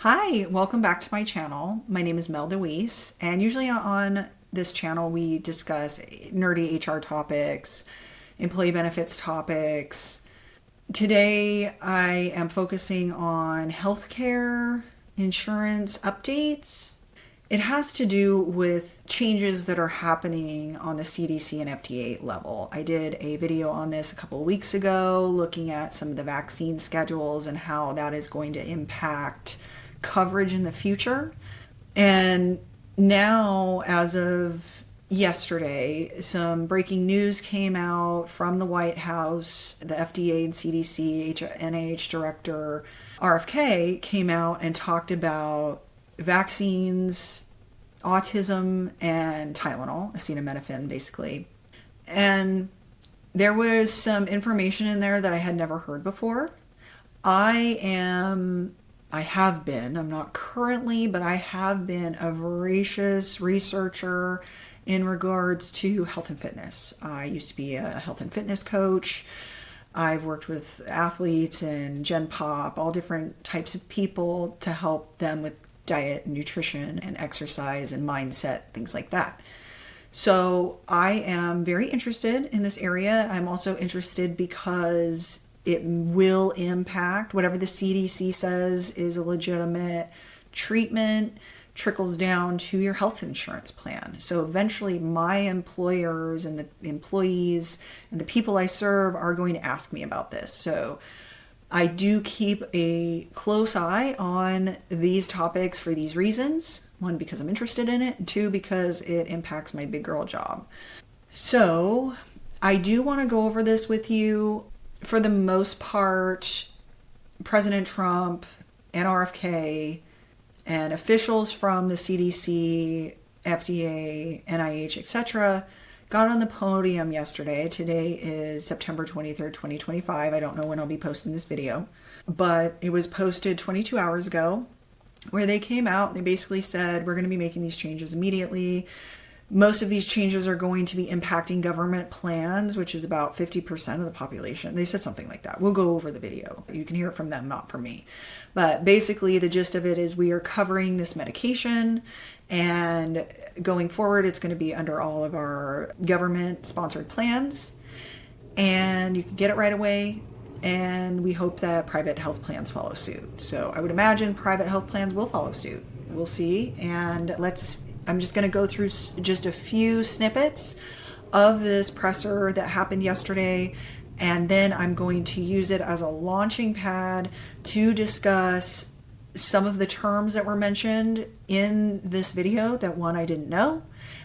Hi, welcome back to my channel. My name is DeWeese, and usually on this channel we discuss nerdy HR topics, employee benefits topics. Today I am focusing on healthcare insurance updates. It has to do with changes that are happening on the CDC and FDA level. I did a video on this a couple of weeks ago looking at some of the vaccine schedules and how that is going to impact coverage in the future. And now, as of yesterday, some breaking news came out from the White House. The FDA and CDC, NIH director RFK came out and talked about vaccines, autism, and Tylenol, acetaminophen, basically. And there was some information in there that I had never heard before. I'm not currently, but I have been a voracious researcher in regards to health and fitness. I used to be a health and fitness coach. I've worked with athletes and Gen Pop, all different types of people to help them with diet and nutrition and exercise and mindset, things like that. So I am very interested in this area. I'm also interested because it will impact whatever the CDC says is a legitimate treatment, trickles down to your health insurance plan. So eventually my employers and the employees and the people I serve are going to ask me about this. So I do keep a close eye on these topics for these reasons. One, because I'm interested in it, and two, because it impacts my big girl job. So I do want to go over this with you. For the most part, President Trump and RFK and officials from the CDC, FDA, NIH, etc. got on the podium yesterday. Today is September 23rd, 2025. I don't know when I'll be posting this video, but it was posted 22 hours ago where they came out and they basically said, we're going to be making these changes immediately. Most of these changes are going to be impacting government plans, which is about 50% of the population. They said something like that. We'll go over the video. You can hear it from them, not from me. But basically, the gist of it is we are covering this medication, and going forward, it's going to be under all of our government-sponsored plans, and you can get it right away. And we hope that private health plans follow suit. So I would imagine private health plans will follow suit. We'll see. And I'm just going to go through just a few snippets of this presser that happened yesterday, and then I'm going to use it as a launching pad to discuss some of the terms that were mentioned in this video that, one, I didn't know,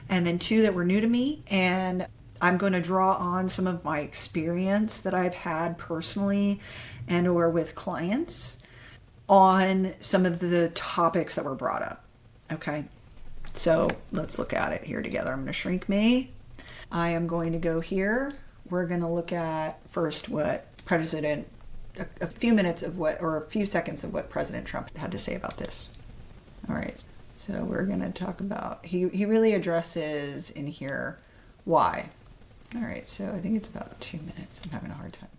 and then two, that were new to me. And I'm going to draw on some of my experience that I've had personally and or with clients on some of the topics that were brought up. Okay. So let's look at it here together. I'm going to shrink me. I am going to go here. We're going to look at first what a few seconds of what President Trump had to say about this. All right. So we're going to talk about, he really addresses in here why. All right. So I think it's about 2 minutes. I'm having a hard time.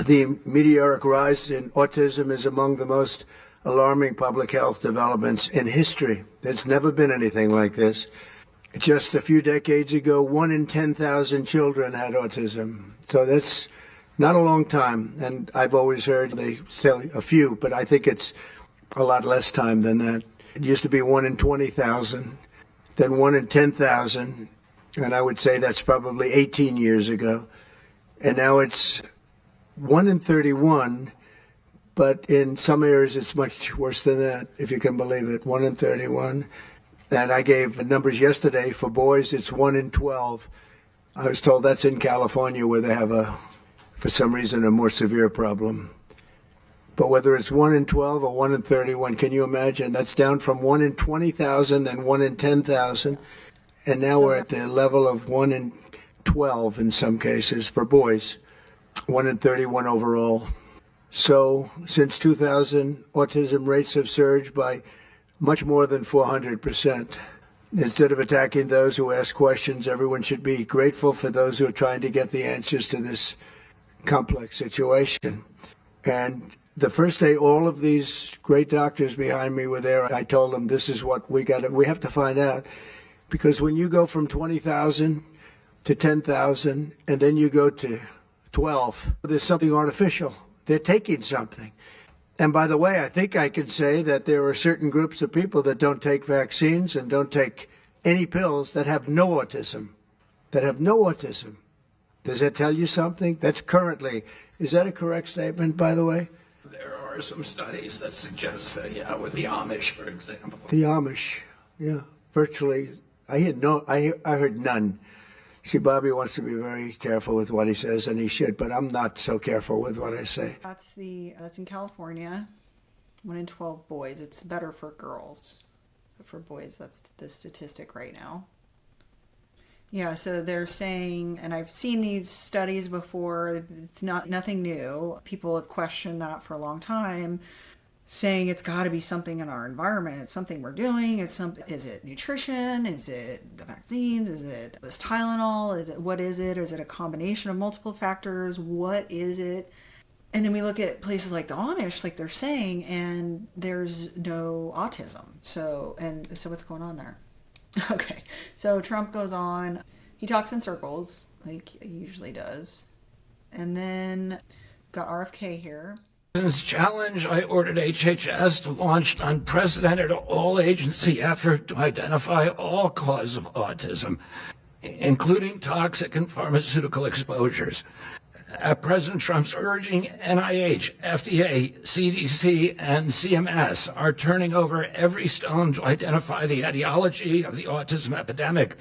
The meteoric rise in autism is among the most alarming public health developments in history. There's never been anything like this. Just a few decades ago, 1 in 10,000 children had autism. So that's not a long time. And I've always heard they say a few, but I think it's a lot less time than that. It used to be 1 in 20,000, then 1 in 10,000. And I would say that's probably 18 years ago. And now it's 1 in 31. But in some areas, it's much worse than that, if you can believe it, 1 in 31. And I gave numbers yesterday. For boys, it's 1 in 12. I was told that's in California, where they have, for some reason, a more severe problem. But whether it's 1 in 12 or 1 in 31, can you imagine? That's down from 1 in 20,000 and 1 in 10,000. And now we're at the level of 1 in 12 in some cases for boys, 1 in 31 overall. So since 2000, autism rates have surged by much more than 400%. Instead of attacking those who ask questions, everyone should be grateful for those who are trying to get the answers to this complex situation. And The first day all of these great doctors behind me were there, I told them this is what we have to find out. Because when you go from 20,000 to 10,000 and then you go to 12, there's something artificial. They're taking something. And by the way, I think I can say that there are certain groups of people that don't take vaccines and don't take any pills that have no autism. Does that tell you something? That's currently, is that a correct statement, by the way? There are some studies that suggest that, yeah, with the Amish, for example. The Amish, yeah, virtually. I heard none. See, Bobby wants to be very careful with what he says, and he should, but I'm not so careful with what I say. That's in California. 1 in 12 boys. It's better for girls. But for boys, that's the statistic right now. Yeah, so they're saying, and I've seen these studies before, it's nothing new. People have questioned that for a long time, saying it's got to be something in our environment. It's something we're doing. Is it nutrition? Is it the vaccines? Is it this Tylenol? What is it? Is it a combination of multiple factors? What is it? And then we look at places like the Amish, like they're saying, and there's no autism. So what's going on there? Okay, so Trump goes on. He talks in circles, like he usually does. And then got RFK here. Since challenge, I ordered HHS to launch an unprecedented all-agency effort to identify all causes of autism, including toxic and pharmaceutical exposures. At President Trump's urging, NIH, FDA, CDC, and CMS are turning over every stone to identify the etiology of the autism epidemic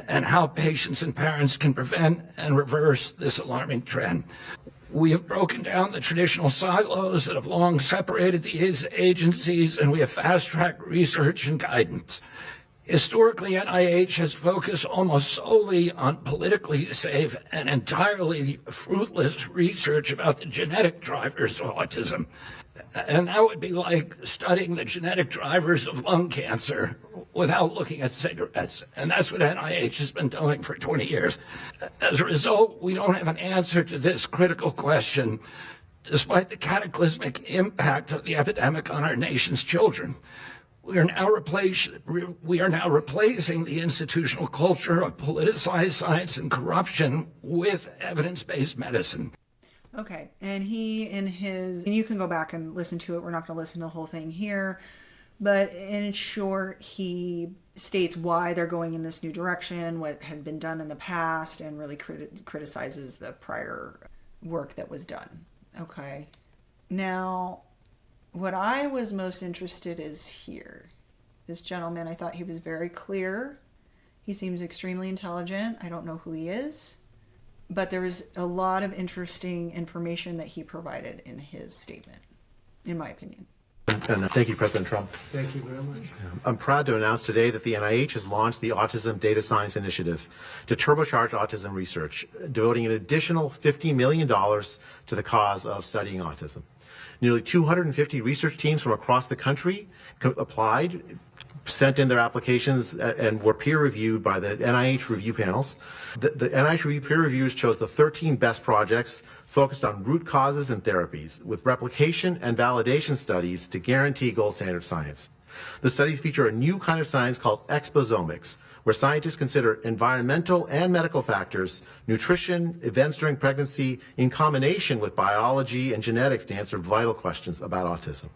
and how patients and parents can prevent and reverse this alarming trend. We have broken down the traditional silos that have long separated these agencies, and we have fast-tracked research and guidance. Historically, NIH has focused almost solely on politically safe and entirely fruitless research about the genetic drivers of autism. And that would be like studying the genetic drivers of lung cancer without looking at cigarettes. And that's what NIH has been doing for 20 years. As a result, we don't have an answer to this critical question, despite the cataclysmic impact of the epidemic on our nation's children. We are now replacing the institutional culture of politicized science and corruption with evidence-based medicine. Okay, and and you can go back and listen to it. We're not going to listen to the whole thing here. But in short, he states why they're going in this new direction, what had been done in the past, and really criticizes the prior work that was done. Okay. Now, what I was most interested is here. This gentleman, I thought he was very clear. He seems extremely intelligent. I don't know who he is, but there was a lot of interesting information that he provided in his statement, in my opinion. And thank you, President Trump. Thank you very much. I'm proud to announce today that the NIH has launched the Autism Data Science Initiative to turbocharge autism research, devoting an additional $50 million to the cause of studying autism. Nearly 250 research teams from across the country applied, sent in their applications, and were peer-reviewed by the NIH review panels. The NIH review peer reviewers chose the 13 best projects focused on root causes and therapies, with replication and validation studies to guarantee gold standard science. The studies feature a new kind of science called exposomics, where scientists consider environmental and medical factors, nutrition, events during pregnancy, in combination with biology and genetics to answer vital questions about autism.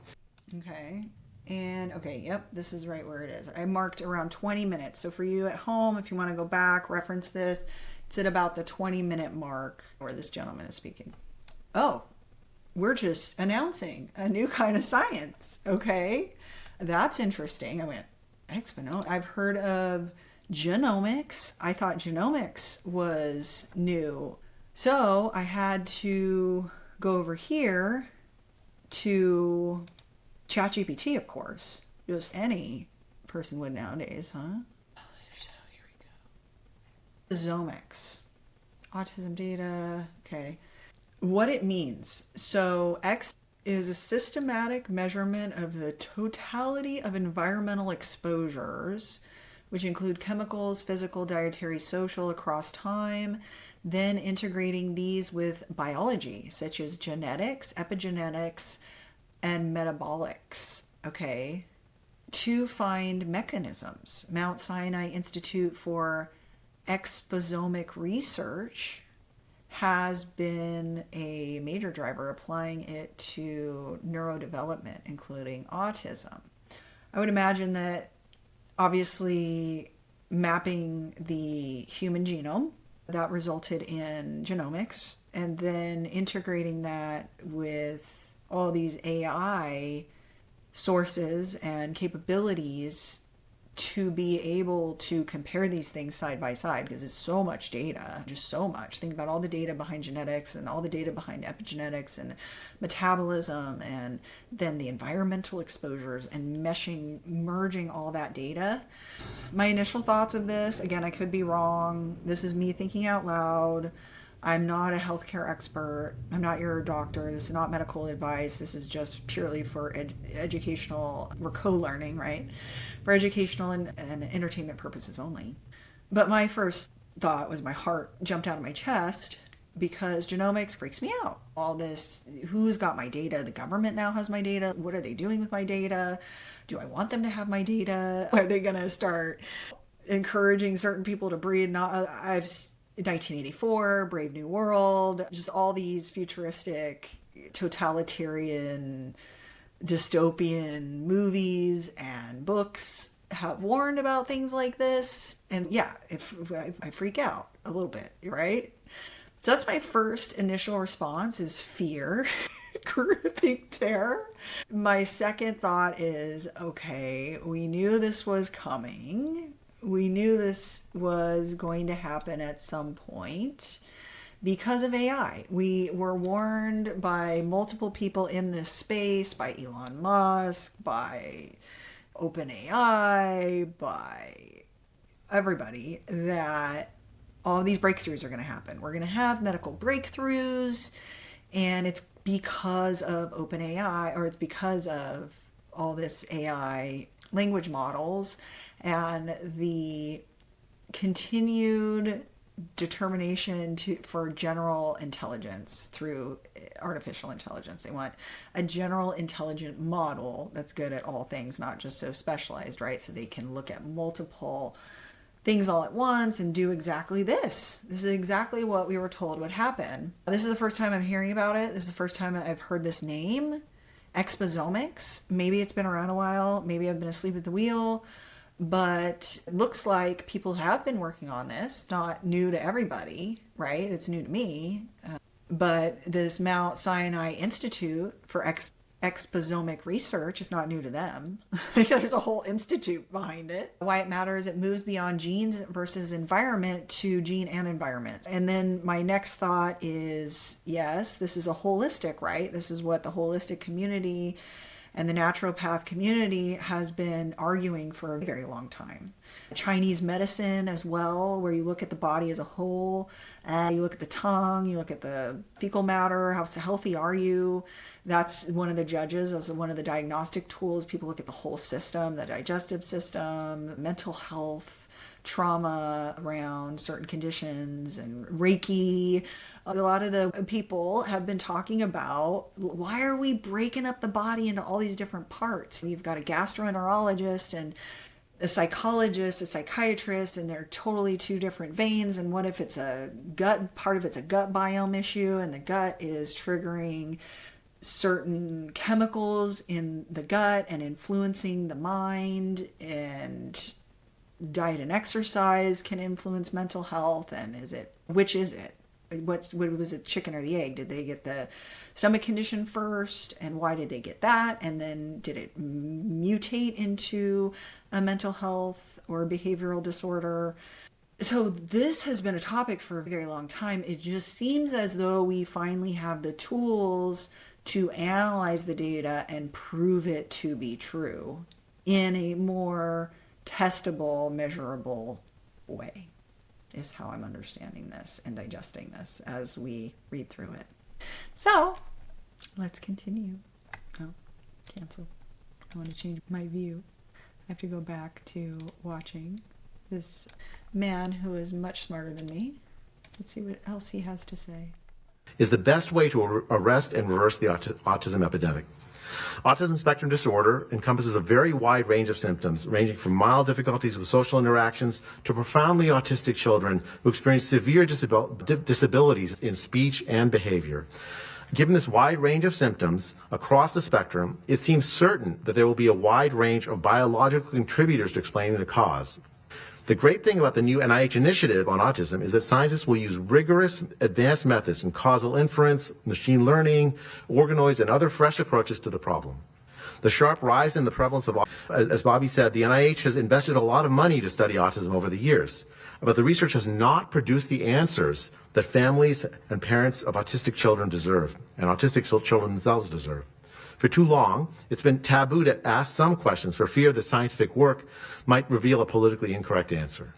Okay. And okay, yep, this is right where it is. I marked around 20 minutes. So for you at home, if you want to go back, reference this, it's at about the 20-minute mark where this gentleman is speaking. Oh, we're just announcing a new kind of science. Okay. That's interesting. I went, exponential. I've heard of genomics. I thought genomics was new. So I had to go over here to ChatGPT, of course. Just any person would nowadays, huh? So here we go. Genomics. Autism data. Okay. What it means. So X is a systematic measurement of the totality of environmental exposures, which include chemicals, physical, dietary, social, across time, then integrating these with biology, such as genetics, epigenetics, and metabolics, okay, to find mechanisms. Mount Sinai Institute for Exposomic Research has been a major driver, applying it to neurodevelopment, including autism. I would imagine that obviously mapping the human genome, that resulted in genomics, and then integrating that with all these AI sources and capabilities to be able to compare these things side by side, because it's so much data, just so much. Think about all the data behind genetics and all the data behind epigenetics and metabolism, and then the environmental exposures, and merging all that data. My initial thoughts of this, again, I could be wrong. This is me thinking out loud. I'm not a healthcare expert. I'm not your doctor. This is not medical advice. This is just purely for educational, we're co-learning, right? For educational and entertainment purposes only. But my first thought was, my heart jumped out of my chest, because genomics freaks me out. All this, who's got my data? The government now has my data. What are they doing with my data? Do I want them to have my data? Are they going to start encouraging certain people to breed? 1984, Brave New World, just all these futuristic, totalitarian, dystopian movies and books have warned about things like this. And yeah, I freak out a little bit, right? So that's my first initial response, is fear, gripping terror. My second thought is, okay, we knew this was coming. We knew this was going to happen at some point because of AI. We were warned by multiple people in this space, by Elon Musk, by OpenAI, by everybody, that all these breakthroughs are going to happen. We're going to have medical breakthroughs, and it's because of OpenAI, or it's because of all this AI language models and the continued determination for general intelligence through artificial intelligence. They want a general intelligent model that's good at all things, not just so specialized, right? So they can look at multiple things all at once and do exactly this. This is exactly what we were told would happen. This is the first time I'm hearing about it. This is the first time I've heard this name, exposomics. Maybe it's been around a while. Maybe I've been asleep at the wheel. But it looks like people have been working on this. It's not new to everybody, right? It's new to me. But this Mount Sinai Institute for Exposomic Research is not new to them. There's a whole institute behind it. Why it matters, it moves beyond genes versus environment to gene and environment. And then my next thought is, yes, this is a holistic, right? This is what the holistic community and the naturopath community has been arguing for a very long time. Chinese medicine as well, where you look at the body as a whole, you look at the tongue, you look at the fecal matter, how healthy are you? That's one of the judges, as one of the diagnostic tools. People look at the whole system, the digestive system, mental health, trauma around certain conditions, and Reiki. A lot of the people have been talking about, why are we breaking up the body into all these different parts? You've got a gastroenterologist and a psychologist, a psychiatrist, and they're totally two different veins. And what if it's a gut, part of it's a gut biome issue, and the gut is triggering certain chemicals in the gut and influencing the mind, and diet and exercise can influence mental health. And which is it? What was it, chicken or the egg? Did they get the stomach condition first, and why did they get that? And then did it mutate into a mental health or behavioral disorder? So this has been a topic for a very long time. It just seems as though we finally have the tools to analyze the data and prove it to be true in a more testable, measurable way, is how I'm understanding this and digesting this as we read through it. So let's continue. Oh, cancel. I want to change my view. I have to go back to watching this man who is much smarter than me Let's see what else he has to say. Is the best way to arrest and reverse the autism epidemic. Autism spectrum disorder encompasses a very wide range of symptoms, ranging from mild difficulties with social interactions to profoundly autistic children who experience severe disabilities in speech and behavior. Given this wide range of symptoms across the spectrum, it seems certain that there will be a wide range of biological contributors to explaining the cause. The great thing about the new NIH initiative on autism is that scientists will use rigorous advanced methods in causal inference, machine learning, organoids, and other fresh approaches to the problem. The sharp rise in the prevalence of autism, as Bobby said, the NIH has invested a lot of money to study autism over the years, but the research has not produced the answers that families and parents of autistic children deserve, and autistic children themselves deserve. For too long, it's been taboo to ask some questions for fear the scientific work might reveal a politically incorrect answer.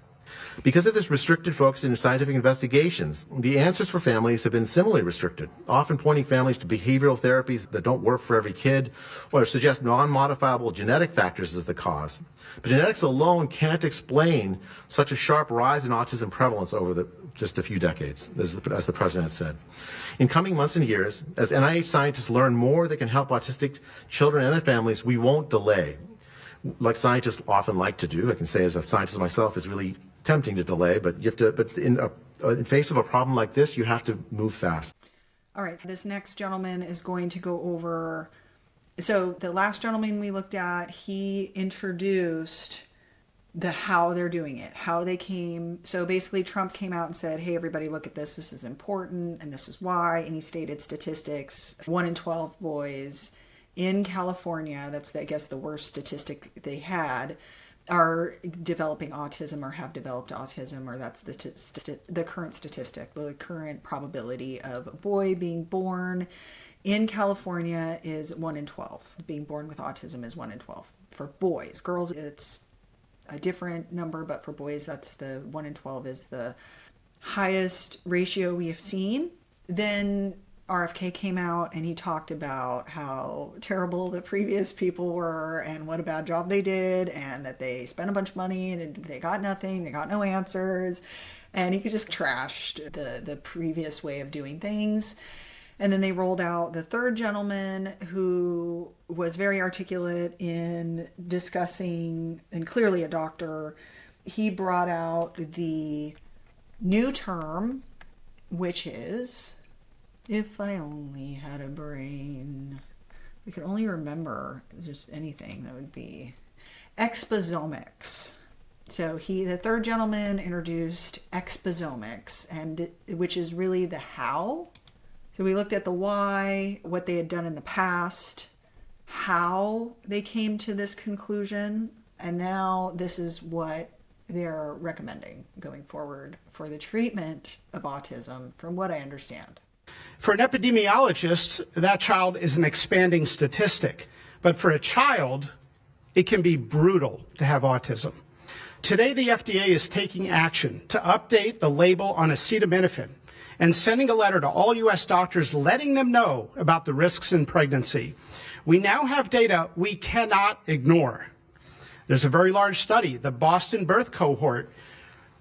Because of this restricted focus in scientific investigations, the answers for families have been similarly restricted, often pointing families to behavioral therapies that don't work for every kid or suggest non-modifiable genetic factors as the cause. But genetics alone can't explain such a sharp rise in autism prevalence over just a few decades, as the president said. In coming months and years, as NIH scientists learn more that can help autistic children and their families, we won't delay. Like scientists often like to do, I can say as a scientist myself, it's really tempting to delay, but you have to. But in face of a problem like this, you have to move fast. All right, this next gentleman is going to go over. So the last gentleman we looked at, he introduced the how they're doing it, how they came. So basically Trump came out and said, hey, everybody, look at this. This is important, and this is why. And he stated statistics, 1 in 12 boys in California, that's, I guess, the worst statistic they had, are developing autism or have developed autism, or that's the current statistic. The current probability of a boy being born in California is 1 in 12. Being born with autism is 1 in 12 for boys. Girls, it's a different number, but for boys, that's the 1 in 12 is the highest ratio we have seen. Then RFK came out and he talked about how terrible the previous people were and what a bad job they did, and that they spent a bunch of money and they got nothing, they got no answers, and he could just trashed the previous way of doing things. And then they rolled out the third gentleman, who was very articulate in discussing, and clearly a doctor. He brought out the new term, which is, if I only had a brain, we could only remember just anything, that would be exposomics. So the third gentleman introduced exposomics, and which is really the how. So we looked at the why, what they had done in the past, how they came to this conclusion, and now this is what they're recommending going forward for the treatment of autism, from what I understand. For an epidemiologist, that child is an expanding statistic. But for a child, it can be brutal to have autism. Today, the FDA is taking action to update the label on acetaminophen and sending a letter to all U.S. doctors letting them know about the risks in pregnancy. We now have data we cannot ignore. There's a very large study, the Boston Birth Cohort,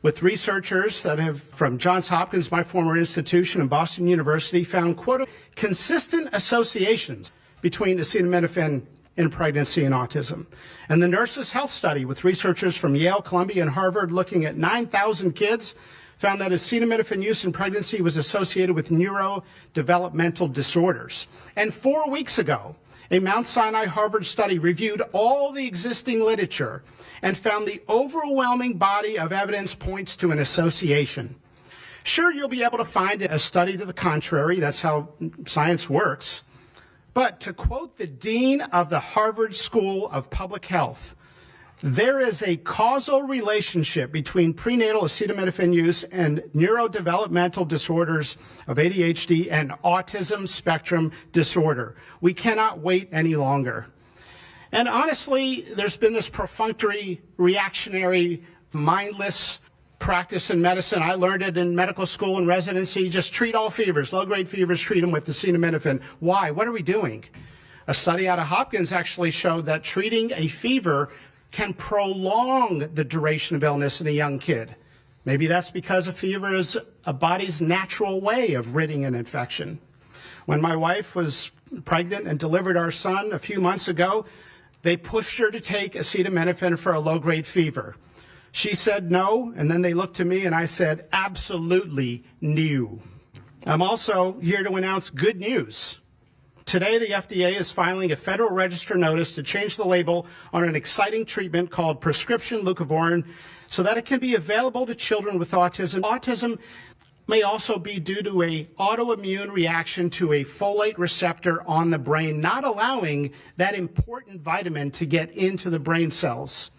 with researchers that have, from Johns Hopkins, my former institution, and Boston University, found, quote, consistent associations between acetaminophen in pregnancy and autism. And the Nurses' Health Study, with researchers from Yale, Columbia, and Harvard looking at 9,000 kids, found that acetaminophen use in pregnancy was associated with neurodevelopmental disorders. And 4 weeks ago, a Mount Sinai Harvard study reviewed all the existing literature and found the overwhelming body of evidence points to an association. Sure, you'll be able to find a study to the contrary. That's how science works. But to quote the dean of the Harvard School of Public Health, there is a causal relationship between prenatal acetaminophen use and neurodevelopmental disorders of ADHD and autism spectrum disorder. We cannot wait any longer. And honestly, there's been this perfunctory, reactionary, mindless practice in medicine. I learned it in medical school and residency. Just treat all fevers, low-grade fevers, treat them with acetaminophen. Why? What are we doing? A study out of Hopkins actually showed that treating a fever can prolong the duration of illness in a young kid. Maybe that's because a fever is a body's natural way of ridding an infection. When my wife was pregnant and delivered our son a few months ago, they pushed her to take acetaminophen for a low-grade fever. She said no, and then they looked to me and I said, absolutely no. I'm also here to announce good news. Today, the FDA is filing a Federal Register notice to change the label on an exciting treatment called prescription leucovorin so that it can be available to children with autism. Autism may also be due to an autoimmune reaction to a folate receptor on the brain, not allowing that important vitamin to get into the brain cells.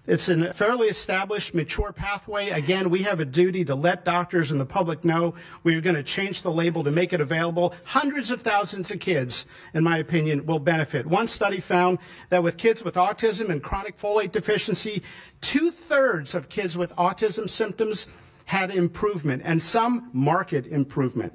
It's a fairly established, mature pathway. Again, we have a duty to let doctors and the public know we're going to change the label to make it available. Hundreds of thousands of kids, in my opinion, will benefit. One study found that with kids with autism and chronic folate deficiency, 2/3 of kids with autism symptoms had improvement, and some marked improvement.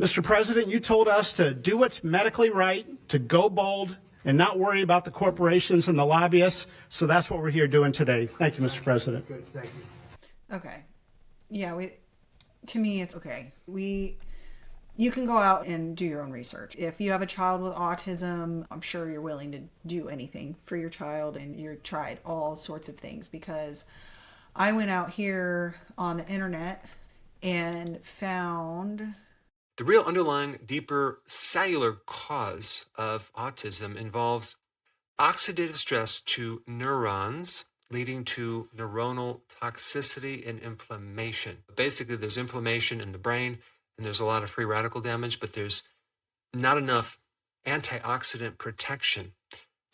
Mr. President, you told us to do what's medically right, to go bold, and not worry about the corporations and the lobbyists. So that's what we're here doing today. Thank you, Mr. President. Good, thank you. Okay. Yeah, to me, it's okay. You can go out and do your own research. If you have a child with autism, I'm sure you're willing to do anything for your child, and you've tried all sorts of things, because I went out here on the internet and found the real underlying, deeper cellular cause of autism involves oxidative stress to neurons, leading to neuronal toxicity and inflammation. Basically, there's inflammation in the brain, and there's a lot of free radical damage, but there's not enough antioxidant protection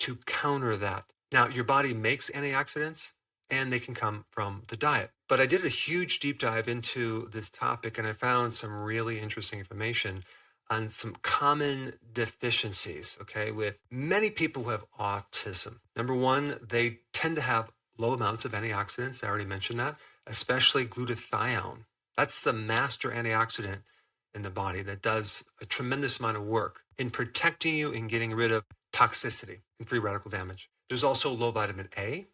to counter that. Now, your body makes antioxidants, and they can come from the diet. But I did a huge deep dive into this topic, and I found some really interesting information on some common deficiencies, okay, with many people who have autism. Number one, they tend to have low amounts of antioxidants. I already mentioned that, especially glutathione. That's the master antioxidant in the body that does a tremendous amount of work in protecting you and getting rid of toxicity and free radical damage. There's also low vitamin A.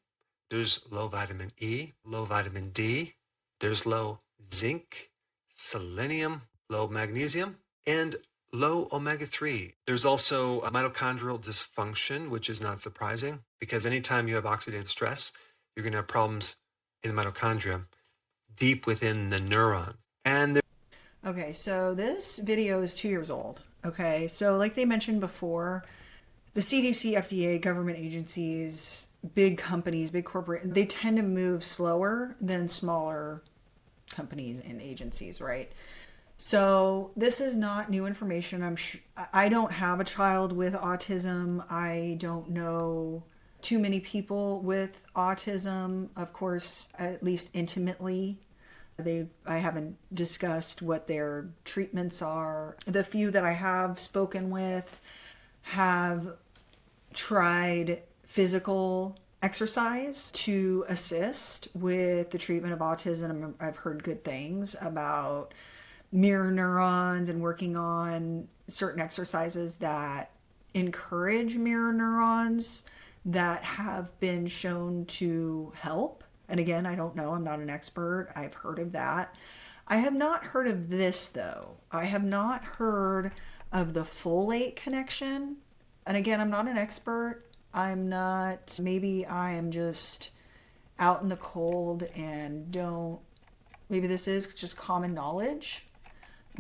There's low vitamin E, low vitamin D. There's low zinc, selenium, low magnesium, and low omega-3. There's also a mitochondrial dysfunction, which is not surprising, because anytime you have oxidative stress, you're going to have problems in the mitochondria deep within the neuron. And okay, so this video is 2 years old. Okay, so like they mentioned before, the CDC, FDA, government agencies, big companies, big corporate, they tend to move slower than smaller companies and agencies, right? So this is not new information. I don't have a child with autism. I don't know too many people with autism, of course, at least intimately. I haven't discussed what their treatments are. The few that I have spoken with have tried physical exercise to assist with the treatment of autism. I've heard good things about mirror neurons and working on certain exercises that encourage mirror neurons that have been shown to help. And again, I don't know, I'm not an expert. I've heard of that. I have not heard of this though. I have not heard of the folate connection. And again, I'm not an expert. Maybe I am just out in the cold and maybe this is just common knowledge,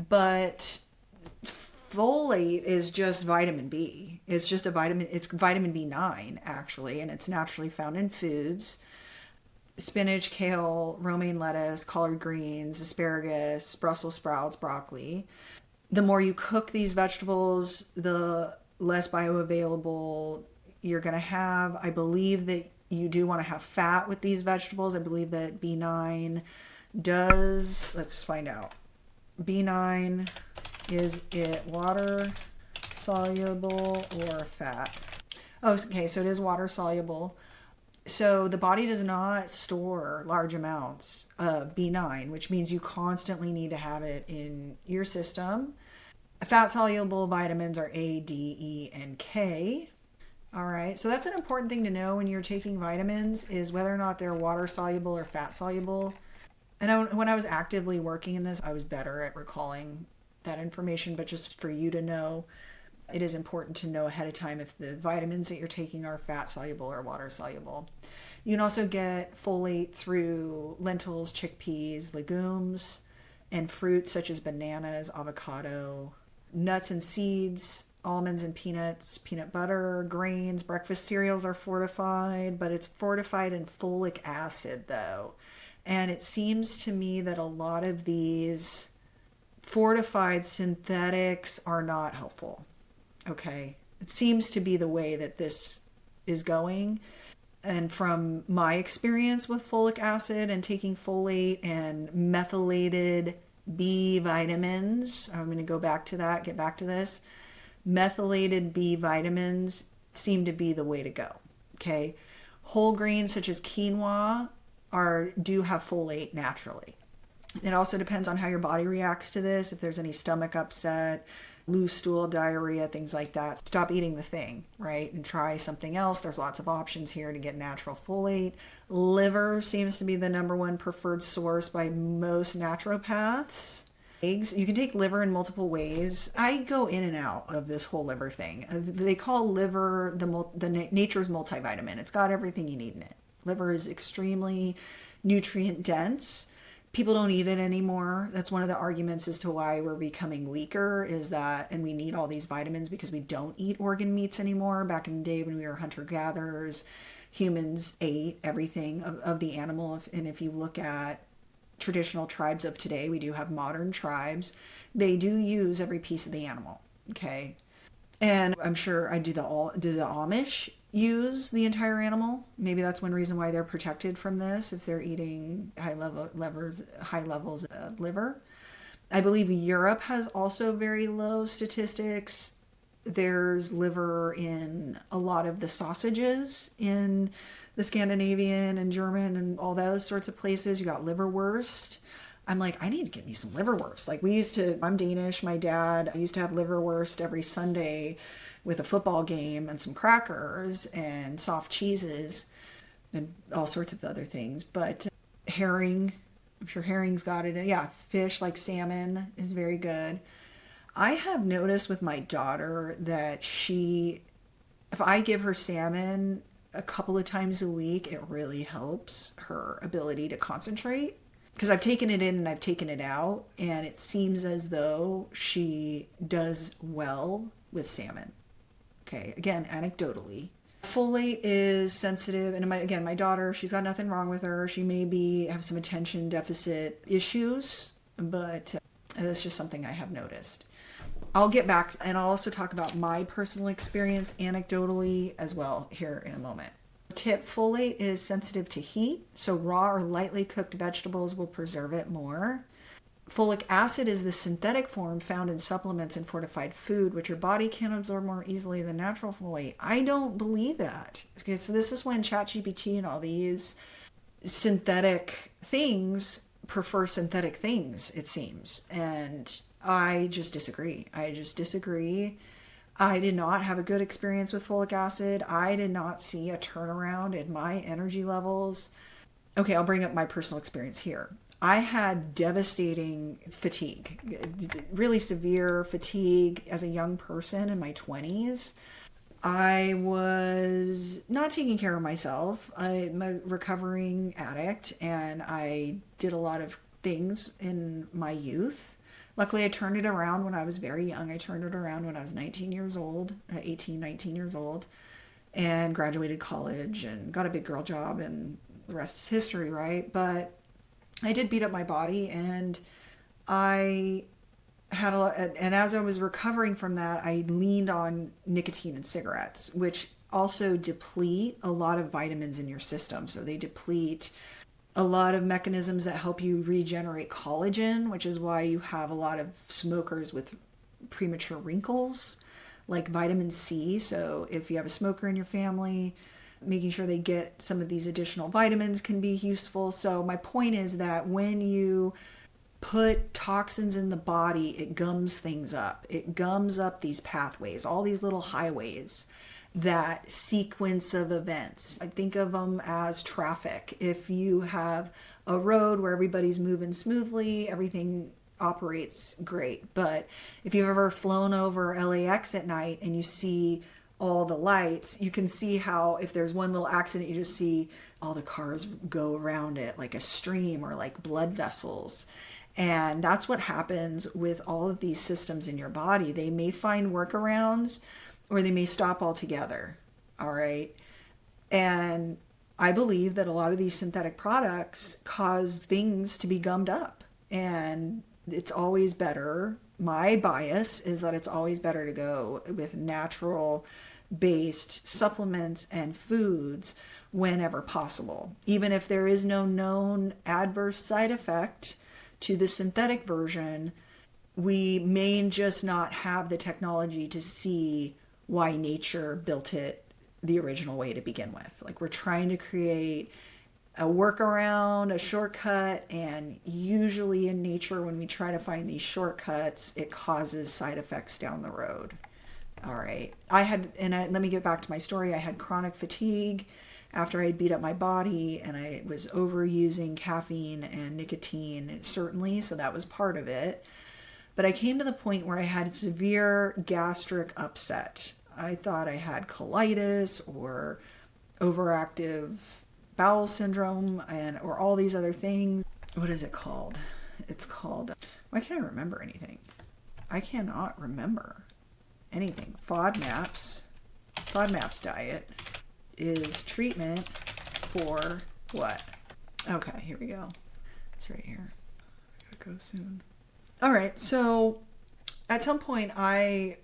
but folate is just vitamin B. It's just it's vitamin B9 actually, and it's naturally found in foods. Spinach, kale, romaine lettuce, collard greens, asparagus, Brussels sprouts, broccoli. The more you cook these vegetables, the less bioavailable you're going to have. I believe that you do want to have fat with these vegetables. I believe that B9 does. Let's find out. B9, is it water soluble or fat? Oh, okay, so it is water soluble. So the body does not store large amounts of B9, which means you constantly need to have it in your system. Fat soluble vitamins are A, D, E, and K. All right, so that's an important thing to know when you're taking vitamins, is whether or not they're water soluble or fat soluble. And when I was actively working in this, I was better at recalling that information. But just for you to know, it is important to know ahead of time if the vitamins that you're taking are fat soluble or water soluble. You can also get folate through lentils, chickpeas, legumes, and fruits such as bananas, avocado, nuts and seeds, almonds and peanuts, peanut butter, grains. Breakfast cereals are fortified, but it's fortified in folic acid though. And it seems to me that a lot of these fortified synthetics are not helpful. Okay. It seems to be the way that this is going. And from my experience with folic acid and taking folate and methylated B vitamins, I'm going to go back to that, get back to this. Methylated B vitamins seem to be the way to go. Okay. Whole grains such as quinoa do have folate naturally. It also depends on how your body reacts to this. If there's any stomach upset, loose stool, diarrhea, things like that, stop eating the thing, right? And try something else. There's lots of options here to get natural folate. Liver seems to be the number one preferred source by most naturopaths. Eggs, you can take liver in multiple ways. I go in and out of this whole liver thing. They call liver the nature's multivitamin. It's got everything you need in it. Liver is extremely nutrient dense. People don't eat it anymore. That's one of the arguments as to why we're becoming weaker is that, and we need all these vitamins because we don't eat organ meats anymore. Back in the day when we were hunter-gatherers, humans ate everything of the animal. And if you look at traditional tribes of today, we do have modern tribes. They do use every piece of the animal. Okay. And I'm sure do the Amish use the entire animal? Maybe that's one reason why they're protected from this if they're eating high levels of liver. I believe Europe has also very low statistics. There's liver in a lot of the sausages in the Scandinavian and German and all those sorts of places. You got liverwurst. I'm like, I need to get me some liverwurst. Like I'm Danish. My dad used to have liverwurst every Sunday with a football game and some crackers and soft cheeses and all sorts of other things. But herring, I'm sure herring's got it. Yeah, fish like salmon is very good. I have noticed with my daughter that if I give her salmon a couple of times a week, it really helps her ability to concentrate. Because I've taken it in and I've taken it out, and it seems as though she does well with salmon. Okay, again, anecdotally. Folate is sensitive, and my daughter, she's got nothing wrong with her. She may have some attention deficit issues, but that's just something I have noticed. I'll get back, and I'll also talk about my personal experience anecdotally as well here in a moment. Tip: folate is sensitive to heat, so raw or lightly cooked vegetables will preserve it more. Folic acid is the synthetic form found in supplements and fortified food, which your body can absorb more easily than natural folate. I don't believe that. Okay, so this is when ChatGPT and all these synthetic things prefer synthetic things, it seems. And I just disagree. I did not have a good experience with folic acid. I did not see a turnaround in my energy levels. Okay, I'll bring up my personal experience here. I had devastating fatigue, really severe fatigue as a young person in my 20s. I was not taking care of myself. I'm a recovering addict, and I did a lot of things in my youth. Luckily, I turned it around when I was very young. I turned it around when I was 19 years old, and graduated college and got a big girl job, and the rest is history, right? But I did beat up my body, and I had and as I was recovering from that, I leaned on nicotine and cigarettes, which also deplete a lot of vitamins in your system. So they deplete a lot of mechanisms that help you regenerate collagen, which is why you have a lot of smokers with premature wrinkles, like vitamin C. So if you have a smoker in your family, making sure they get some of these additional vitamins can be useful. So my point is that when you put toxins in the body, it gums things up. It gums up these pathways, all these little highways. that sequence of events. I think of them as traffic. If you have a road where everybody's moving smoothly, everything operates great. But if you've ever flown over LAX at night and you see all the lights, you can see how if there's one little accident, you just see all the cars go around it like a stream or like blood vessels. And that's what happens with all of these systems in your body. They may find workarounds or they may stop altogether. All right. And I believe that a lot of these synthetic products cause things to be gummed up. And it's always better. My bias is that it's always better to go with natural based supplements and foods whenever possible. Even if there is no known adverse side effect to the synthetic version, we may just not have the technology to see why nature built it the original way to begin with. Like, we're trying to create a workaround, a shortcut, and usually in nature, when we try to find these shortcuts, it causes side effects down the road. All right. Let me get back to my story. I had chronic fatigue after I beat up my body, and I was overusing caffeine and nicotine, certainly, so that was part of it. But I came to the point where I had severe gastric upset. I thought I had colitis or overactive bowel syndrome or all these other things. What is it called? It's called, why can't I remember anything? I cannot remember anything. FODMAPs diet is treatment for what? Okay, here we go. It's right here. I gotta go soon. All right, so at some point I'm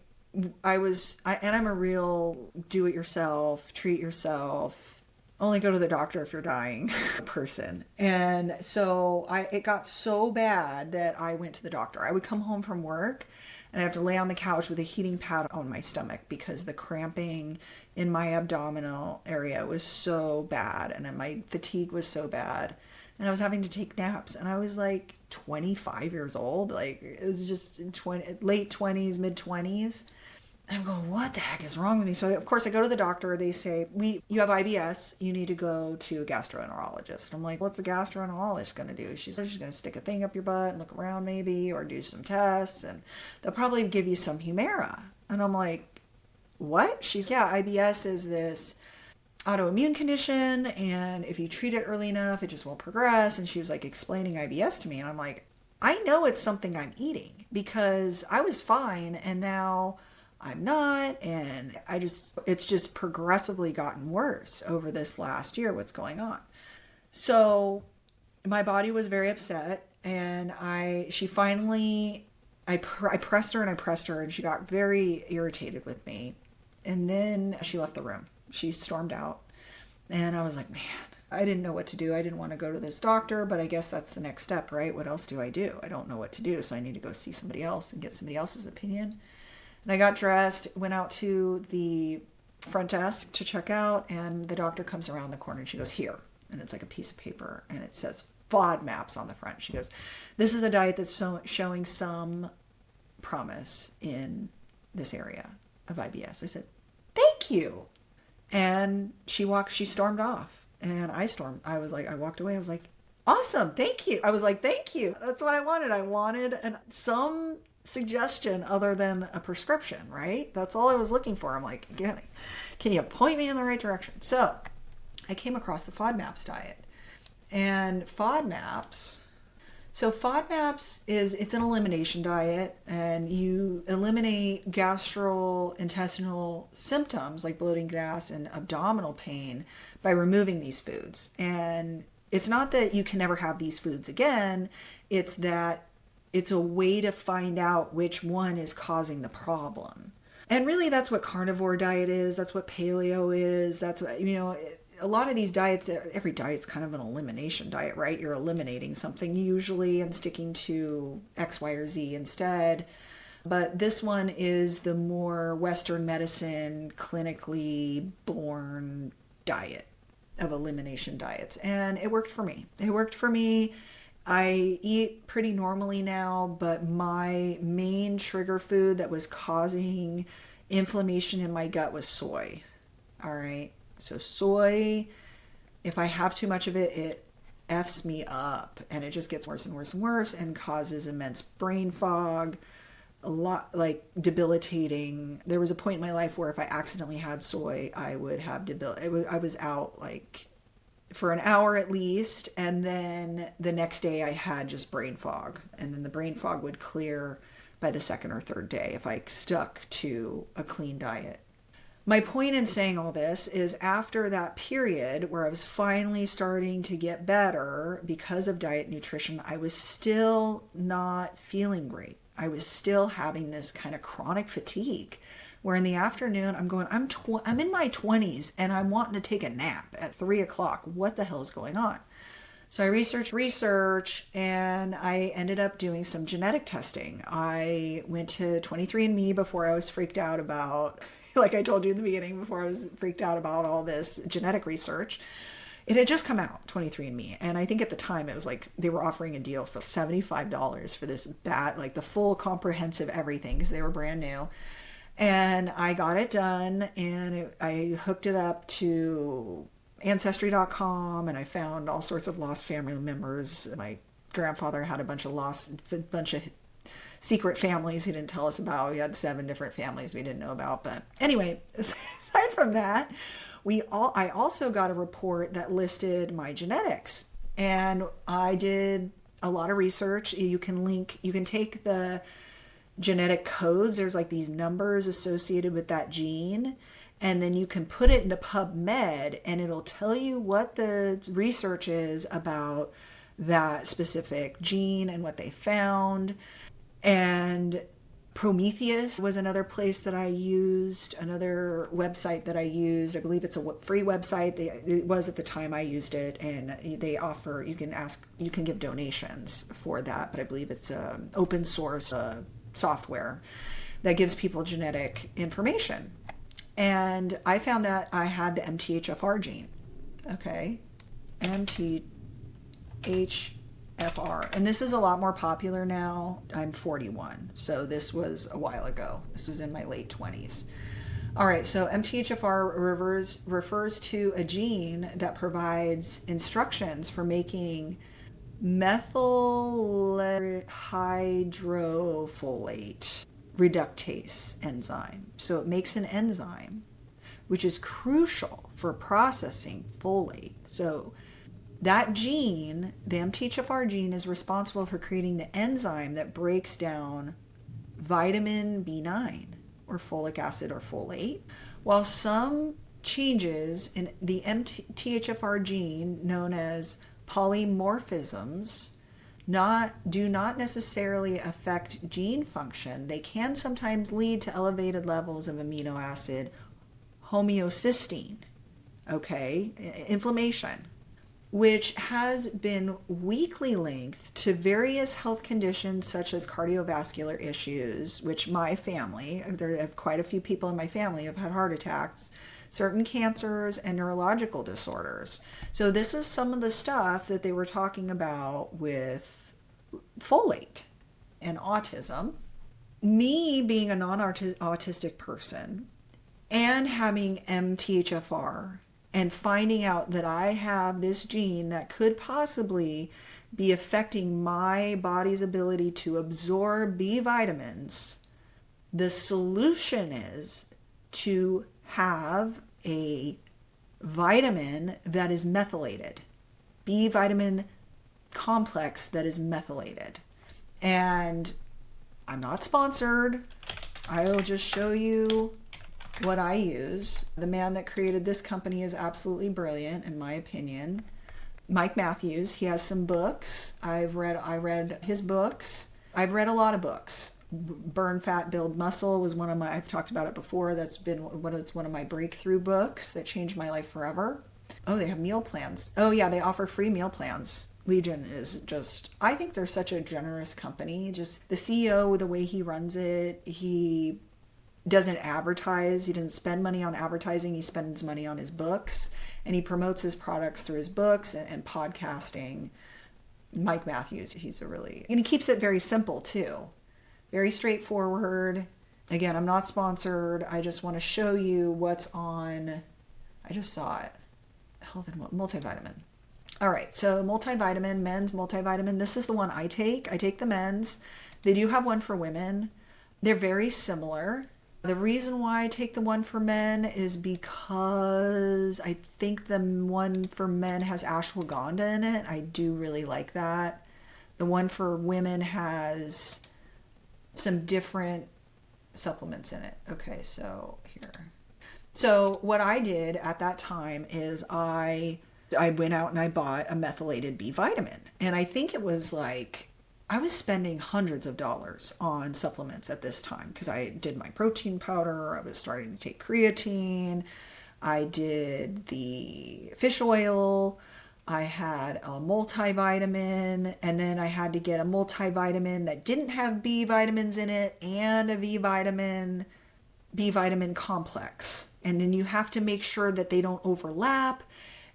a real do-it-yourself, treat yourself, only go to the doctor if you're dying person. And so it got so bad that I went to the doctor. I would come home from work and I have to lay on the couch with a heating pad on my stomach because the cramping in my abdominal area was so bad and my fatigue was so bad. And I was having to take naps, and I was like 25 years old. Like, it was just late 20s, mid 20s. I'm going, what the heck is wrong with me? So of course I go to the doctor. They say, you have IBS. You need to go to a gastroenterologist. I'm like, what's a gastroenterologist going to do? She's going to stick a thing up your butt and look around maybe, or do some tests, and they'll probably give you some Humira. And I'm like, what? IBS is this autoimmune condition, and if you treat it early enough, it just won't progress. And she was like explaining IBS to me, and I'm like, I know it's something I'm eating because I was fine and now I'm not, and it's just progressively gotten worse over this last year, what's going on. So my body was very upset, and I pressed her and she got very irritated with me. And then she left the room. She stormed out, and I was like, man, I didn't know what to do. I didn't want to go to this doctor, but I guess that's the next step, right? What else do? I don't know what to do. So I need to go see somebody else and get somebody else's opinion. And I got dressed, went out to the front desk to check out, and the doctor comes around the corner and she goes, here. And it's like a piece of paper, and it says FODMAPs on the front. She goes, this is a diet that's showing some promise in this area of IBS. I said, thank you. And she stormed off, and I walked away. I was like, awesome. Thank you. I was like, thank you. That's what I wanted. I wanted some suggestion other than a prescription, right? That's all I was looking for. I'm like, can you point me in the right direction? So I came across the FODMAPs diet, and FODMAPs it's an elimination diet, and you eliminate gastrointestinal symptoms like bloating, gas, and abdominal pain by removing these foods. And it's not that you can never have these foods again, it's that it's a way to find out which one is causing the problem. And really, that's what carnivore diet is. That's what paleo is. That's what, a lot of these diets, every diet's kind of an elimination diet, right? You're eliminating something usually and sticking to X, Y, or Z instead. But this one is the more Western medicine, clinically born diet of elimination diets. And it worked for me. I eat pretty normally now, but my main trigger food that was causing inflammation in my gut was soy. All right. So soy, if I have too much of it, it F's me up and it just gets worse and worse and worse and causes immense brain fog, a lot like debilitating. There was a point in my life where if I accidentally had soy, I would have I was out like for an hour at least. And then the next day I had just brain fog. And then the brain fog would clear by the second or third day if I stuck to a clean diet. My point in saying all this is after that period where I was finally starting to get better because of diet and nutrition, I was still not feeling great. I was still having this kind of chronic fatigue where in the afternoon I'm going, I'm in my 20s and I'm wanting to take a nap at 3 o'clock. What the hell is going on? So I researched, and I ended up doing some genetic testing. I went to 23andMe before I was freaked out about, like I told you in the beginning, before I was freaked out about all this genetic research. It had just come out, 23andMe, and I think at the time it was like they were offering a deal for $75 for this like the full comprehensive everything because they were brand new. And I got it done, and I hooked it up to Ancestry.com, and I found all sorts of lost family members. My grandfather had a bunch of secret families he didn't tell us about. We had 7 different families we didn't know about. But anyway, aside from that, I also got a report that listed my genetics, and I did a lot of research. You can take the genetic codes. There's like these numbers associated with that gene. And then you can put it into PubMed and it'll tell you what the research is about that specific gene and what they found. And Prometheus was another place that I used, another website that I used. I believe it's a free website. It was at the time I used it, and they offer, you can give donations for that, but I believe it's open source software that gives people genetic information. And I found that I had the MTHFR gene. Okay. MTHFR. And this is a lot more popular now. I'm 41. So this was a while ago. This was in my late 20s. All right. So MTHFR refers to a gene that provides instructions for making methyl hydrofolate reductase enzyme. So it makes an enzyme which is crucial for processing folate. So that gene, the MTHFR gene, is responsible for creating the enzyme that breaks down vitamin B9 or folic acid or folate. While some changes in the MTHFR gene, known as polymorphisms, do not necessarily affect gene function, they can sometimes lead to elevated levels of amino acid homocysteine, inflammation, which has been weakly linked to various health conditions such as cardiovascular issues, which my family, there have quite a few people in my family have had heart attacks, certain cancers, and neurological disorders. So this is some of the stuff that they were talking about with folate and autism. Me being a non-autistic person and having MTHFR and finding out that I have this gene that could possibly be affecting my body's ability to absorb B vitamins, the solution is to have a vitamin that is methylated, B vitamin complex that is methylated. And I'm not sponsored. I will just show you what I use. The man that created this company is absolutely brilliant, in my opinion. Mike Matthews. He has some books. I read his books. I've read a lot of books. Burn Fat, Build Muscle was one of my, I've talked about it before. That's been one of my breakthrough books that changed my life forever. Oh, they have meal plans. Oh yeah, they offer free meal plans. Legion is just, I think they're such a generous company. Just the CEO, the way he runs it, he doesn't advertise. He doesn't spend money on advertising. He spends money on his books, and he promotes his products through his books and podcasting. Mike Matthews, and he keeps it very simple too. Very straightforward. Again, I'm not sponsored. I just want to show you what's on I just saw it. Health and multivitamin. All right, so multivitamin, men's multivitamin. This is the one I take. I take the men's. They do have one for women. They're very similar. The reason why I take the one for men is because I think the one for men has ashwagandha in it. I do really like that. The one for women has some different supplements in it. Okay, so here. So what I did at that time is I went out and I bought a methylated B vitamin. And I think it was like, I was spending hundreds of dollars on supplements at this time because I did my protein powder. I was starting to take creatine. I did the fish oil. I had a multivitamin, and then I had to get a multivitamin that didn't have B vitamins in it and a B vitamin complex. And then you have to make sure that they don't overlap.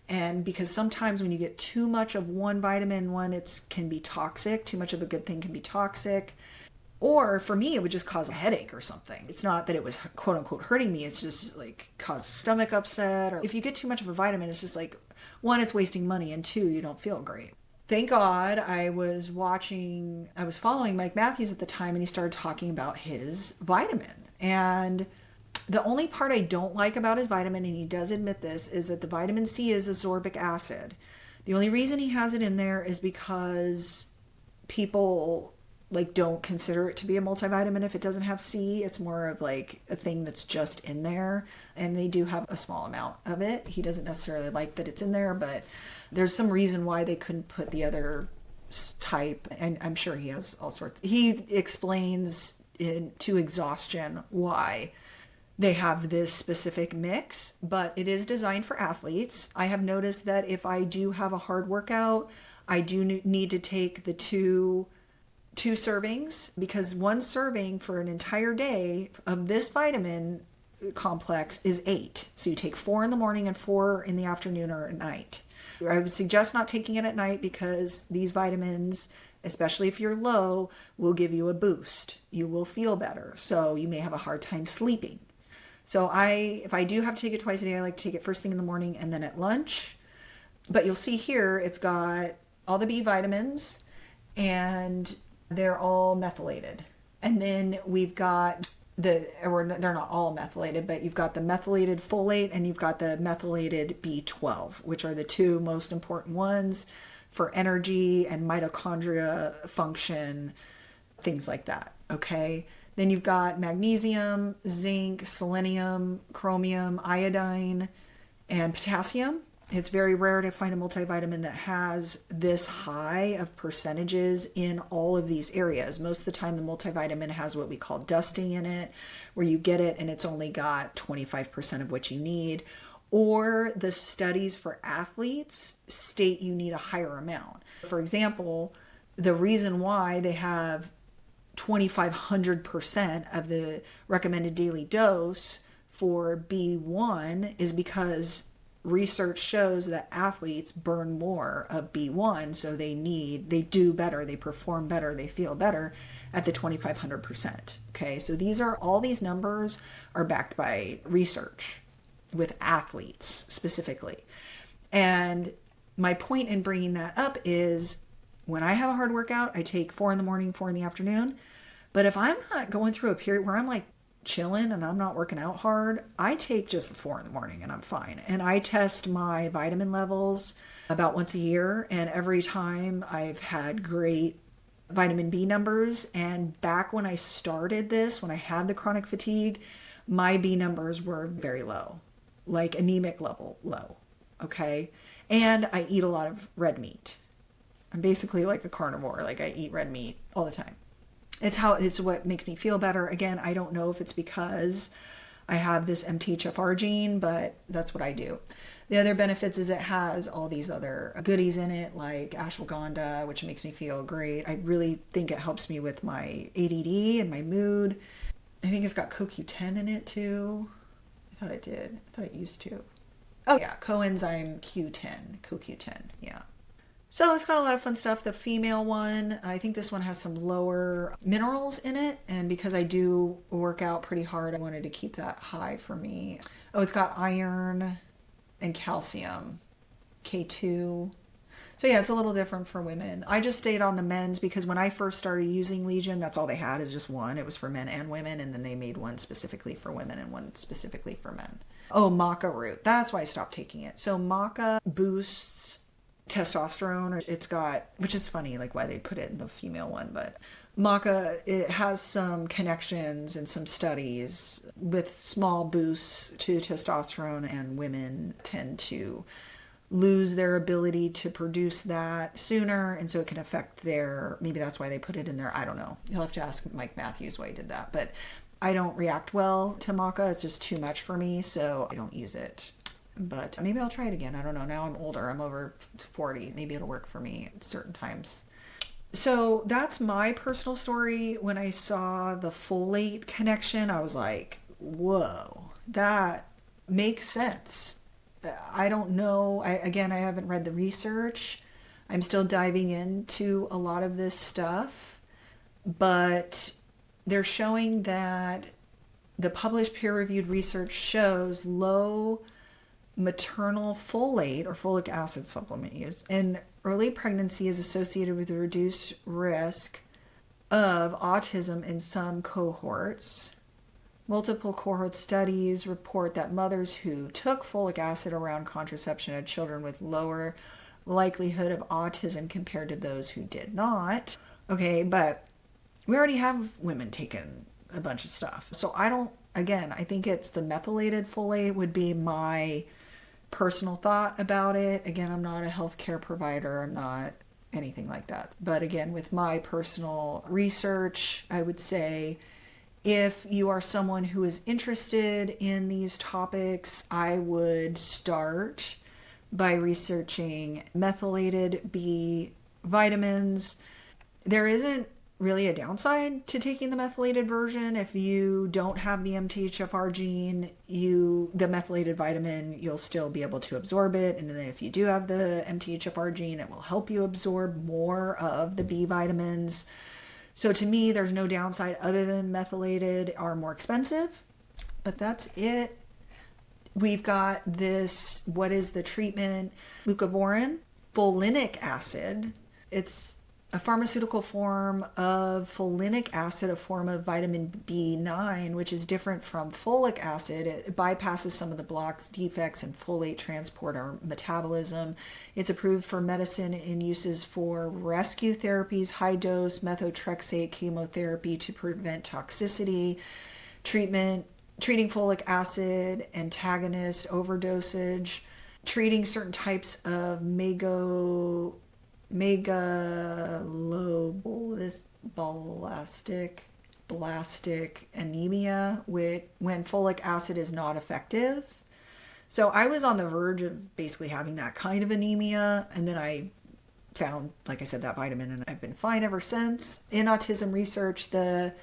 And because sometimes when you get too much of one vitamin, it can be toxic. Too much of a good thing can be toxic. Or for me, it would just cause a headache or something. It's not that it was quote unquote hurting me. It's just like cause stomach upset. Or if you get too much of a vitamin, it's just like, one, it's wasting money. And two, you don't feel great. Thank God I was following Mike Matthews at the time, and he started talking about his vitamin. And the only part I don't like about his vitamin, and he does admit this, is that the vitamin C is ascorbic acid. The only reason he has it in there is because people don't consider it to be a multivitamin if it doesn't have C. It's more of like a thing that's just in there, and they do have a small amount of it. He doesn't necessarily like that it's in there, but there's some reason why they couldn't put the other type, and I'm sure he has all sorts. He explains to exhaustion why they have this specific mix, but it is designed for athletes. I have noticed that if I do have a hard workout, I do need to take the two servings, because one serving for an entire day of this vitamin complex is 8. So you take 4 in the morning and 4 in the afternoon or at night. I would suggest not taking it at night because these vitamins, especially if you're low, will give you a boost. You will feel better. So you may have a hard time sleeping. So if I do have to take it twice a day, I like to take it first thing in the morning and then at lunch. But you'll see here, it's got all the B vitamins and they're all methylated. And then we've got they're not all methylated, but you've got the methylated folate and you've got the methylated B12, which are the two most important ones for energy and mitochondria function, things like that. Okay. Then you've got magnesium, zinc, selenium, chromium, iodine, and potassium. It's very rare to find a multivitamin that has this high of percentages in all of these areas. Most of the time, the multivitamin has what we call dusting in it, where you get it and it's only got 25% of what you need. Or the studies for athletes state you need a higher amount. For example, the reason why they have 2,500% of the recommended daily dose for B1 is because research shows that athletes burn more of B1, so they do better, they perform better, they feel better at the 2,500%. Okay, so all these numbers are backed by research with athletes specifically. And my point in bringing that up is, when I have a hard workout, I take 4 in the morning, 4 in the afternoon. But if I'm not going through a period where I'm like chilling and I'm not working out hard, I take just the 4 in the morning and I'm fine. And I test my vitamin levels about once a year. And every time I've had great vitamin B numbers. And back when I started this, when I had the chronic fatigue, my B numbers were very low, like anemic level low. Okay. And I eat a lot of red meat. I'm basically like a carnivore. Like I eat red meat all the time. It's what makes me feel better. Again, I don't know if it's because I have this MTHFR gene, but that's what I do. The other benefits is it has all these other goodies in it, like ashwagandha, which makes me feel great. I really think it helps me with my ADD and my mood. I think it's got CoQ10 in it too. I thought it did. I thought it used to. Oh yeah, coenzyme Q10, CoQ10, yeah. So it's got a lot of fun stuff. The female one, I think this one has some lower minerals in it. And because I do work out pretty hard, I wanted to keep that high for me. Oh, it's got iron. and calcium, K2. So yeah, it's a little different for women. I just stayed on the men's because when I first started using Legion, that's all they had is just one. It was for men and women, and then they made one specifically for women and one specifically for men. Oh, maca root. That's why I stopped taking it. So maca boosts testosterone. It's got, which is funny, like why they put it in the female one, but maca, it has some connections and some studies with small boosts to testosterone, and women tend to lose their ability to produce that sooner, and so it can affect their, maybe that's why they put it in there. I don't know. You'll have to ask Mike Matthews why he did that, but I don't react well to maca. It's just too much for me, so I don't use it. But maybe I'll try it again. I don't know. Now I'm older. I'm over 40. Maybe it'll work for me at certain times. So that's my personal story. When I saw the folate connection, I was like, whoa, that makes sense. I don't know. I haven't read the research. I'm still diving into a lot of this stuff, but they're showing that the published peer-reviewed research shows low maternal folate or folic acid supplement use in early pregnancy is associated with a reduced risk of autism in some cohorts. Multiple cohort studies report that mothers who took folic acid around contraception had children with lower likelihood of autism compared to those who did not. Okay, but we already have women taking a bunch of stuff. So I think it's the methylated folate would be my personal thought about it. Again, I'm not a healthcare provider. I'm not anything like that. But again, with my personal research, I would say if you are someone who is interested in these topics, I would start by researching methylated B vitamins. There isn't really a downside to taking the methylated version. If you don't have the MTHFR gene, the methylated vitamin, you'll still be able to absorb it. And then if you do have the MTHFR gene, it will help you absorb more of the B vitamins. So to me, there's no downside other than methylated are more expensive, but that's it. We've got this, what is the treatment? Leucovorin, folinic acid. It's a pharmaceutical form of folinic acid, a form of vitamin B9, which is different from folic acid. It bypasses some of the blocks, defects in folate transport or metabolism. It's approved for medicine in uses for rescue therapies, high dose methotrexate chemotherapy to prevent toxicity, treating folic acid antagonist overdosage, treating certain types of megaloblastic anemia when folic acid is not effective. So I was on the verge of basically having that kind of anemia, and then I found, like I said, that vitamin, and I've been fine ever since. In autism research, the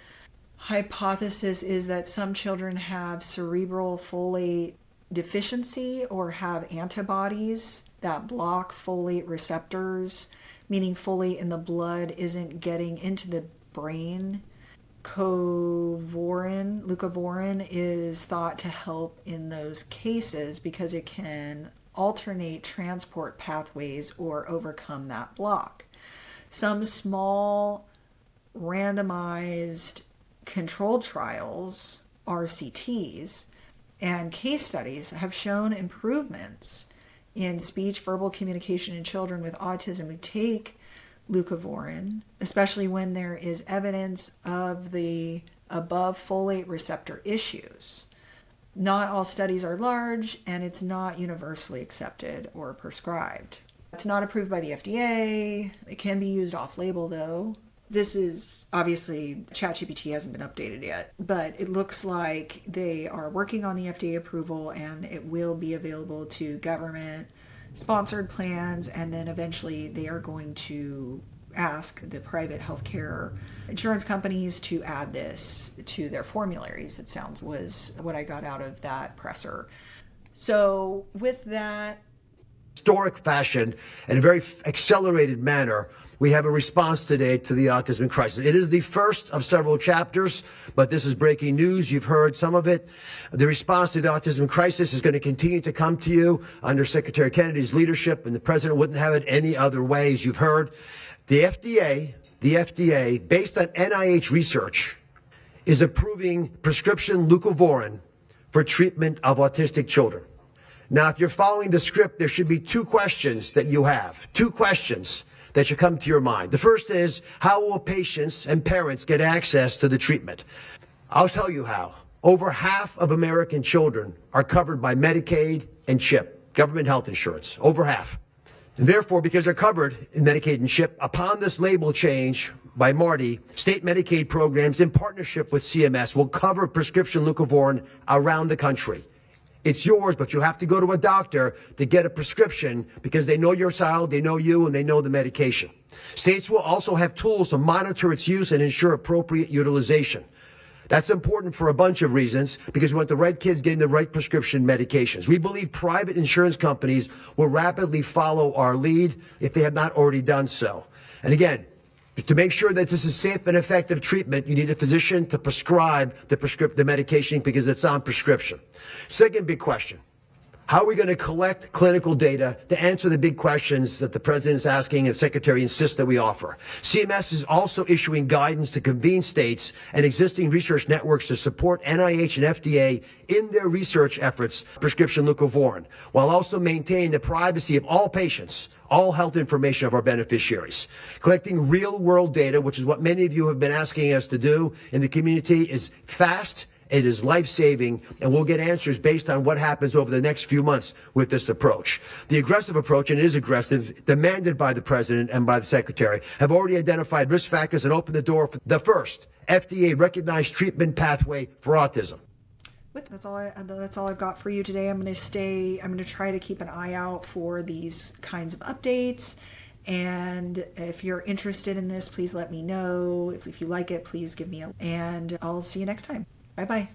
hypothesis is that some children have cerebral folate deficiency or have antibodies that block folate receptors, meaning folate in the blood isn't getting into the brain. Leucovorin is thought to help in those cases because it can alternate transport pathways or overcome that block. Some small randomized controlled trials, RCTs, and case studies have shown improvements in speech, verbal communication in children with autism who take leucovorin, especially when there is evidence of the above folate receptor issues. Not all studies are large, and it's not universally accepted or prescribed. It's not approved by the FDA. It can be used off-label, though. This is obviously, ChatGPT hasn't been updated yet, but it looks like they are working on the FDA approval, and it will be available to government sponsored plans, and then eventually they are going to ask the private healthcare insurance companies to add this to their formularies. It sounds was what I got out of that presser. So with that, historic fashion, in a very accelerated manner, we have a response today to the autism crisis. It is the first of several chapters, but this is breaking news. You've heard some of it. The response to the autism crisis is going to continue to come to you under Secretary Kennedy's leadership, and the president wouldn't have it any other way, as you've heard. The FDA, based on NIH research, is approving prescription leucovorin for treatment of autistic children. Now, if you're following the script, there should be two questions that you have, two questions that should come to your mind. The first is, how will patients and parents get access to the treatment? I'll tell you how. Over half of American children are covered by Medicaid and CHIP, government health insurance, over half. And therefore, because they're covered in Medicaid and CHIP, upon this label change by Marty, state Medicaid programs in partnership with CMS will cover prescription leucovorin around the country. It's yours, but you have to go to a doctor to get a prescription because they know your child, they know you, and they know the medication. States will also have tools to monitor its use and ensure appropriate utilization. That's important for a bunch of reasons because we want the right kids getting the right prescription medications. We believe private insurance companies will rapidly follow our lead if they have not already done so. And again, to make sure that this is safe and effective treatment, you need a physician to prescribe the medication because it's on prescription. Second big question, how are we going to collect clinical data to answer the big questions that the president is asking and the secretary insists that we offer? CMS is also issuing guidance to convene states and existing research networks to support NIH and FDA in their research efforts, prescription leucovorin, while also maintaining the privacy of all patients, all health information of our beneficiaries. Collecting real-world data, which is what many of you have been asking us to do in the community, is fast, it is life-saving, and we'll get answers based on what happens over the next few months with this approach. The aggressive approach, and it is aggressive, demanded by the president and by the secretary, have already identified risk factors and opened the door for the first FDA-recognized treatment pathway for autism. That's all I've got for you today. I'm going to try to keep an eye out for these kinds of updates. And if you're interested in this, please let me know. If you like it, please give me and I'll see you next time. Bye-bye.